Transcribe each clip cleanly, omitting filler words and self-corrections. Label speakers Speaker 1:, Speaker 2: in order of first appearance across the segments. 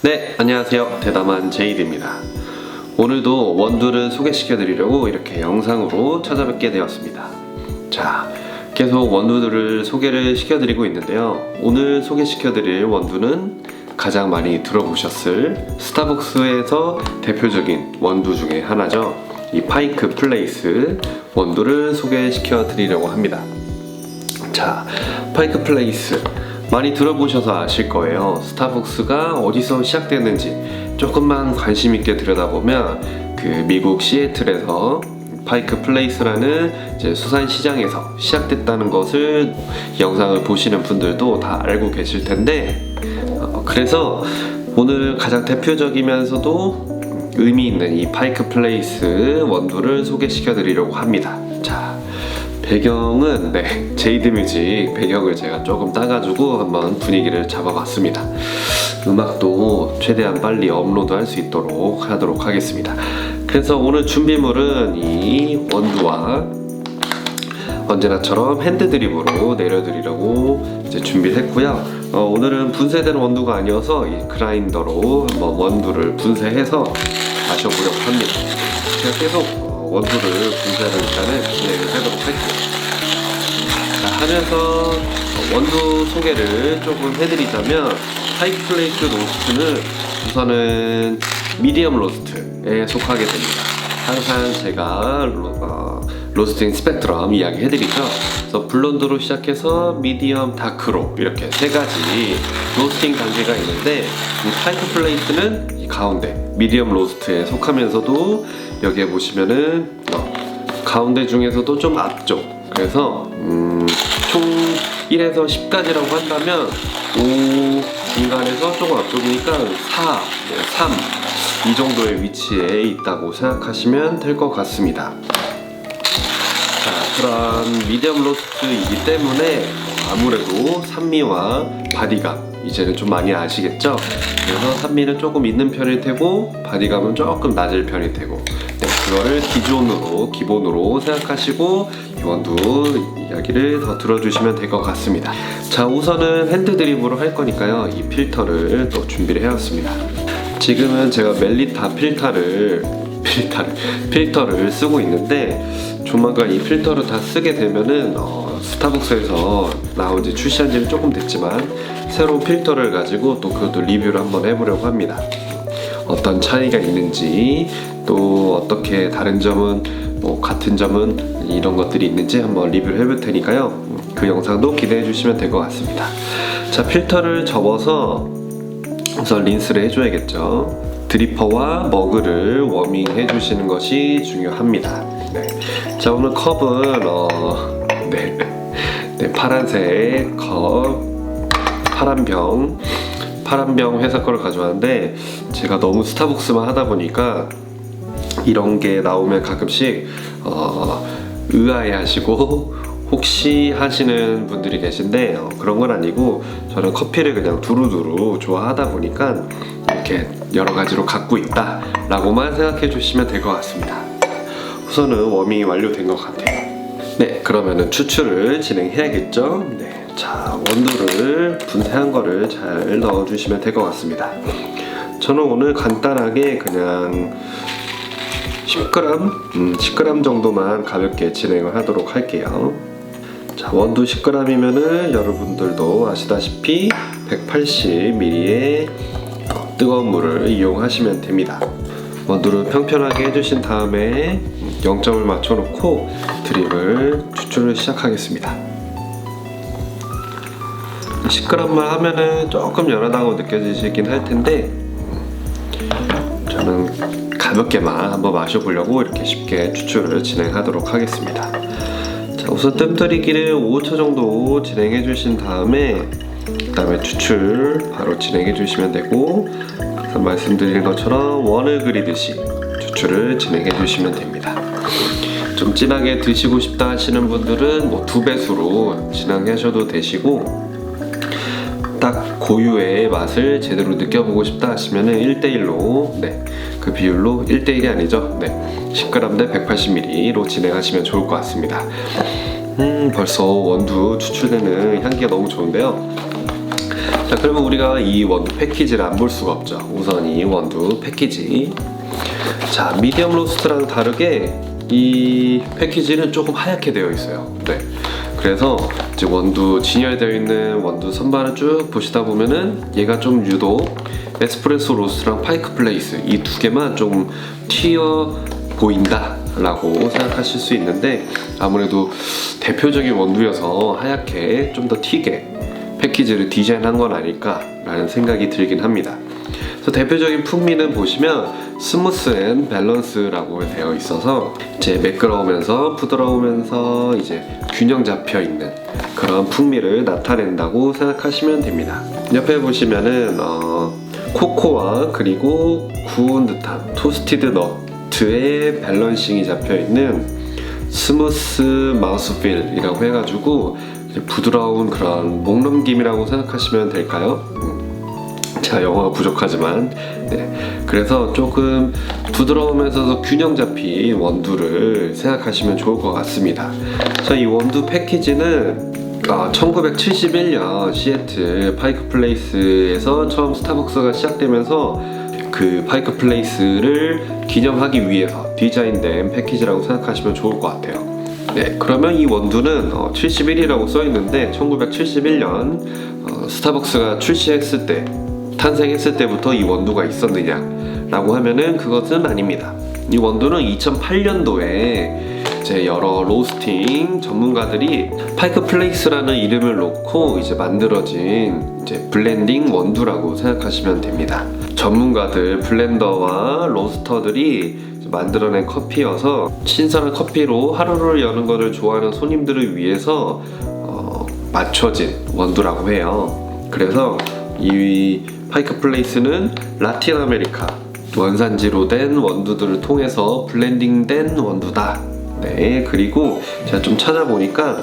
Speaker 1: 네, 안녕하세요. 대담한 제이드입니다. 오늘도 원두를 소개시켜 드리려고 이렇게 영상으로 찾아뵙게 되었습니다. 자, 계속 원두들을 소개를 시켜드리고 있는데요. 오늘 소개시켜 드릴 원두는 가장 많이 들어보셨을 스타벅스에서 대표적인 원두 중에 하나죠. 이 파이크 플레이스 원두를 소개시켜 드리려고 합니다. 자, 파이크 플레이스 많이 들어보셔서 아실 거예요. 스타벅스가 어디서 시작됐는지 조금만 관심 있게 들여다보면 그 미국 시애틀에서 파이크 플레이스라는 이제 수산시장에서 시작됐다는 것을 영상을 보시는 분들도 다 알고 계실 텐데, 그래서 오늘 가장 대표적이면서도 의미 있는 이 파이크 플레이스 원두를 소개시켜 드리려고 합니다. 자, 배경은 제이드 뮤직 배경을 제가 조금 따가지고 한번 분위기를 잡아봤습니다. 음악도 최대한 빨리 업로드 할 수 있도록 하도록 하겠습니다. 그래서 오늘 준비물은 이 원두와 언제나처럼 핸드 드립으로 내려드리려고 이제 준비를 했고요. 오늘은 분쇄된 원두가 아니어서 이 그라인더로 한번 원두를 분쇄해서 마셔보려고 합니다. 제가 계속 원두를 분쇄를 일단은 진행을 해보도록 할게요. 자, 하면서 원두 소개를 조금 해드리자면 파이크 플레이스 로스트는 우선은 미디엄 로스트에 속하게 됩니다. 항상 제가 로스팅 스펙트럼 이야기 해드리죠. 그래서 블론드로 시작해서 미디엄, 다크로 이렇게 세 가지 로스팅 단계가 있는데, 이 파이크 플레이스는 이 가운데 미디엄 로스트에 속하면서도 여기에 보시면은 가운데 중에서도 좀 앞쪽, 그래서 총 1에서 10까지라고 한다면 5 중간에서 조금 앞쪽이니까 4, 3 이 정도의 위치에 있다고 생각하시면 될 것 같습니다. 자, 그런 미디엄 로스트이기 때문에 아무래도 산미와 바디감 이제는 좀 많이 아시겠죠? 그래서 산미는 조금 있는 편일 테고 바디감은 조금 낮을 편일 테고, 그거를 기본으로 생각하시고 이 원두 이야기를 더 들어주시면 될 것 같습니다. 자, 우선은 핸드 드립으로 할 거니까요, 이 필터를 또 준비를 해왔습니다. 지금은 제가 멜리타 필터를 쓰고 있는데, 조만간 이 필터를 다 쓰게 되면은 스타벅스에서 나온 지 출시한 지는 조금 됐지만 새로운 필터를 가지고 또 그것도 리뷰를 한번 해보려고 합니다. 어떤 차이가 있는지, 또 어떻게 다른 점은 같은 점은 이런 것들이 있는지 한번 리뷰를 해볼 테니까요, 그 영상도 기대해 주시면 될 것 같습니다. 자, 필터를 접어서 우선 린스를 해줘야겠죠. 드리퍼와 머그를 워밍해 주시는 것이 중요합니다. 자, 오늘 컵은 파란색 컵, 파란병 회사 거를 가져왔는데, 제가 너무 스타벅스만 하다 보니까 이런 게 나오면 가끔씩 의아해 하시고 혹시 하시는 분들이 계신데, 그런 건 아니고 저는 커피를 그냥 두루두루 좋아하다 보니까 이렇게 여러 가지로 갖고 있다 라고만 생각해 주시면 될 것 같습니다. 우선은 워밍이 완료된 것 같아요. 네, 그러면은 추출을 진행해야겠죠. 자, 원두를 분쇄한 거를 잘 넣어주시면 될 것 같습니다. 저는 오늘 간단하게 그냥 10g 정도만 가볍게 진행을 하도록 할게요. 자, 원두 10g이면은 여러분들도 아시다시피 180ml의 뜨거운 물을 이용하시면 됩니다. 원두를 평평하게 해주신 다음에 0점을 맞춰놓고 드립을 추출을 시작하겠습니다. 10g만 하면은 조금 연하다고 느껴지시긴 할 텐데, 저는 가볍게만 한번 마셔보려고 이렇게 쉽게 추출을 진행하도록 하겠습니다. 자, 우선 뜸들이기를 5초 정도 진행해 주신 다음에 그다음에 추출 바로 진행해 주시면 되고, 말씀드린 것처럼 원을 그리듯이 추출을 진행해 주시면 됩니다. 좀 진하게 드시고 싶다 하시는 분들은 2배수로 진행하셔도 되시고, 딱 고유의 맛을 제대로 느껴보고 싶다 하시면은 1대1로 그 비율로 1대1이 아니죠. 10g 대 180ml로 진행하시면 좋을 것 같습니다. 벌써 원두 추출되는 향기가 너무 좋은데요. 자, 그러면 우리가 이 원두 패키지를 안 볼 수가 없죠. 우선 이 원두 패키지. 자, 미디엄 로스트랑 다르게 이 패키지는 조금 하얗게 되어 있어요. 네. 그래서 이제 원두 진열되어 있는 원두 선반을 쭉 보시다 보면은 얘가 좀 유독 에스프레소 로스트랑 파이크 플레이스 이 두 개만 좀 튀어 보인다 라고 생각하실 수 있는데, 아무래도 대표적인 원두여서 하얗게 좀 더 튀게 패키지를 디자인한 건 아닐까 라는 생각이 들긴 합니다. 그래서 대표적인 풍미는 보시면 스무스 앤 밸런스라고 되어 있어서 이제 매끄러우면서 부드러우면서 이제 균형 잡혀 있는 그런 풍미를 나타낸다고 생각하시면 됩니다. 옆에 보시면은 코코아 그리고 구운 듯한 토스티드 너트의 밸런싱이 잡혀 있는 스무스 마우스필이라고 해가지고 부드러운 그런 목넘김이라고 생각하시면 될까요? 제가 영어가 부족하지만 네. 그래서 조금 부드러우면서도 균형 잡힌 원두를 생각하시면 좋을 것 같습니다. 그래서 이 원두 패키지는 1971년 시애틀 파이크 플레이스에서 처음 스타벅스가 시작되면서 그 파이크 플레이스를 기념하기 위해서 디자인된 패키지라고 생각하시면 좋을 것 같아요. 네, 그러면 이 원두는 71이라고 써있는데 1971년 스타벅스가 출시했을 때, 탄생했을 때부터 이 원두가 있었느냐 라고 하면은 그것은 아닙니다. 이 원두는 2008년도에 이제 여러 로스팅 전문가들이 파이크 플레이스라는 이름을 놓고 이제 만들어진 이제 블렌딩 원두라고 생각하시면 됩니다. 전문가들, 블렌더와 로스터들이 만들어낸 커피여서 신선한 커피로 하루를 여는 것을 좋아하는 손님들을 위해서 맞춰진 원두라고 해요. 그래서 이 파이크 플레이스는 라틴 아메리카 원산지로 된 원두들을 통해서 블렌딩된 원두다. 네, 그리고 제가 좀 찾아보니까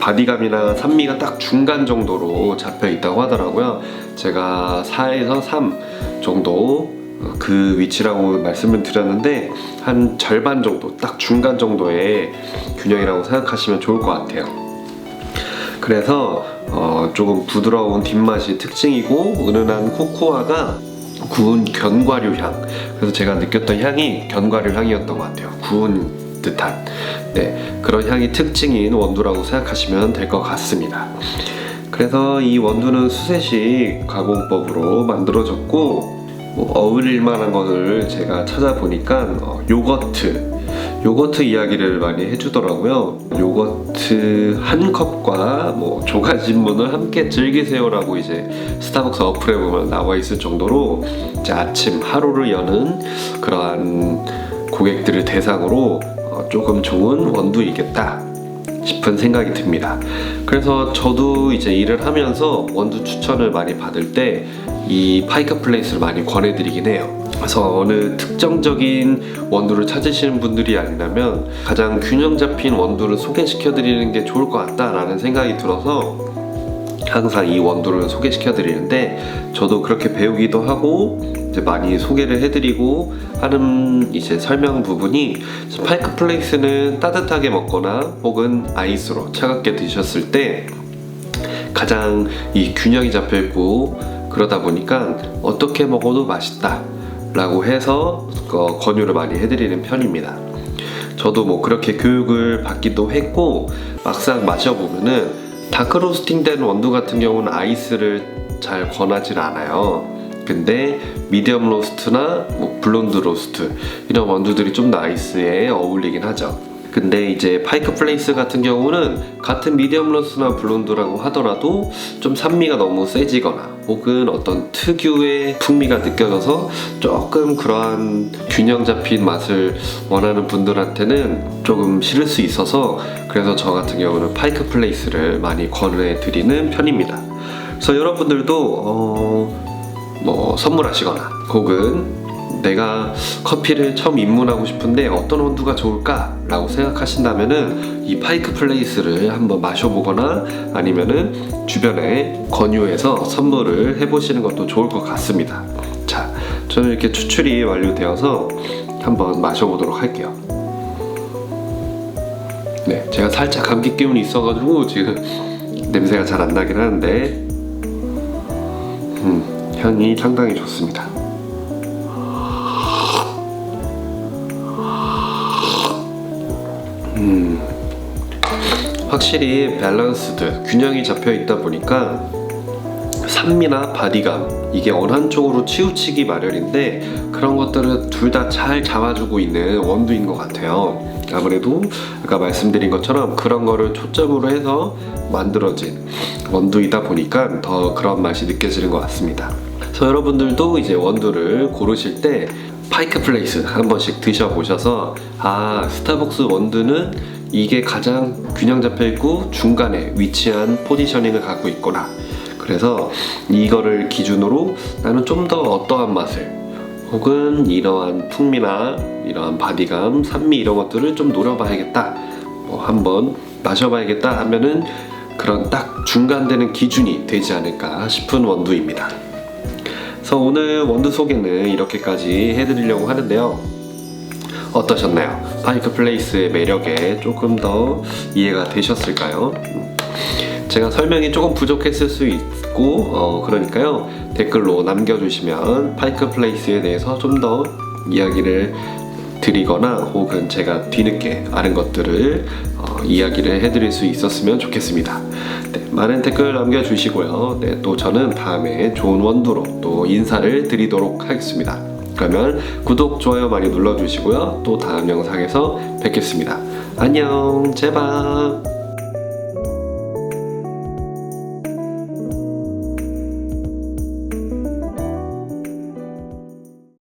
Speaker 1: 바디감이나 산미가 딱 중간 정도로 잡혀 있다고 하더라고요. 제가 4에서 3 정도 그 위치라고 말씀을 드렸는데 한 절반 정도, 딱 중간 정도의 균형이라고 생각하시면 좋을 것 같아요. 그래서 조금 부드러운 뒷맛이 특징이고 은은한 코코아가 구운 견과류 향, 그래서 제가 느꼈던 향이 견과류 향이었던 것 같아요. 구운 듯한 그런 향이 특징인 원두라고 생각하시면 될 것 같습니다. 그래서 이 원두는 수세식 가공법으로 만들어졌고 어울릴 만한 것을 제가 찾아보니까 요거트 이야기를 많이 해주더라고요. 요거트 한 컵과 조가진문을 함께 즐기세요라고 이제 스타벅스 어플에 보면 나와 있을 정도로 이제 아침 하루를 여는 그러한 고객들을 대상으로 조금 좋은 원두이겠다 싶은 생각이 듭니다. 그래서 저도 이제 일을 하면서 원두 추천을 많이 받을 때 이 파이크 플레이스를 많이 권해드리긴 해요. 그래서 어느 특정적인 원두를 찾으시는 분들이 아니라면 가장 균형 잡힌 원두를 소개시켜드리는 게 좋을 것 같다라는 생각이 들어서 항상 이 원두를 소개시켜드리는데, 저도 그렇게 배우기도 하고 이제 많이 소개를 해드리고 하는 이제 설명 부분이, 파이크 플레이스는 따뜻하게 먹거나 혹은 아이스로 차갑게 드셨을 때 가장 이 균형이 잡혀있고 그러다 보니까 어떻게 먹어도 맛있다 라고 해서 권유를 많이 해드리는 편입니다. 저도 그렇게 교육을 받기도 했고, 막상 마셔보면은 다크 로스팅 된 원두 같은 경우는 아이스를 잘 권하지 않아요. 근데 미디엄 로스트나 블론드 로스트 이런 원두들이 좀 더 아이스에 어울리긴 하죠. 근데 이제 파이크 플레이스 같은 경우는 같은 미디엄 로스트나 블론드라고 하더라도 좀 산미가 너무 세지거나 혹은 어떤 특유의 풍미가 느껴져서 조금 그러한 균형 잡힌 맛을 원하는 분들한테는 조금 싫을 수 있어서, 그래서 저 같은 경우는 파이크 플레이스를 많이 권해드리는 편입니다. 그래서 여러분들도 선물하시거나 혹은 내가 커피를 처음 입문하고 싶은데 어떤 원두가 좋을까? 라고 생각하신다면은 이 파이크 플레이스를 한번 마셔보거나 아니면은 주변에 권유해서 선물을 해보시는 것도 좋을 것 같습니다. 자, 저는 이렇게 추출이 완료되어서 한번 마셔보도록 할게요. 네, 제가 살짝 감기 기운이 있어가지고 지금 냄새가 잘 안 나긴 하는데 향이 상당히 좋습니다. 확실히 밸런스드, 균형이 잡혀 있다 보니까 산미나 바디감, 이게 어느 한쪽으로 치우치기 마련인데 그런 것들을 둘 다 잘 잡아주고 있는 원두인 것 같아요. 아무래도 아까 말씀드린 것처럼 그런 거를 초점으로 해서 만들어진 원두이다 보니까 더 그런 맛이 느껴지는 것 같습니다. 그래서 여러분들도 이제 원두를 고르실 때 파이크 플레이스 한 번씩 드셔보셔서 스타벅스 원두는 이게 가장 균형 잡혀있고 중간에 위치한 포지셔닝을 갖고 있구나, 그래서 이거를 기준으로 나는 좀 더 어떠한 맛을 혹은 이러한 풍미나 이러한 바디감, 산미 이런 것들을 좀 노려봐야겠다, 한번 마셔봐야겠다 하면은 그런 딱 중간되는 기준이 되지 않을까 싶은 원두입니다. 그래서 오늘 원두 소개는 이렇게까지 해드리려고 하는데요. 어떠셨나요? 파이크 플레이스의 매력에 조금 더 이해가 되셨을까요? 제가 설명이 조금 부족했을 수 있고 그러니까요, 댓글로 남겨주시면 파이크 플레이스에 대해서 좀 더 이야기를 드리거나 혹은 제가 뒤늦게 아는 것들을 이야기를 해드릴 수 있었으면 좋겠습니다. 네, 많은 댓글 남겨주시고요. 네, 또 저는 다음에 좋은 원두로 또 인사를 드리도록 하겠습니다. 그러면 구독, 좋아요 많이 눌러주시고요. 또 다음 영상에서 뵙겠습니다. 안녕, 제발.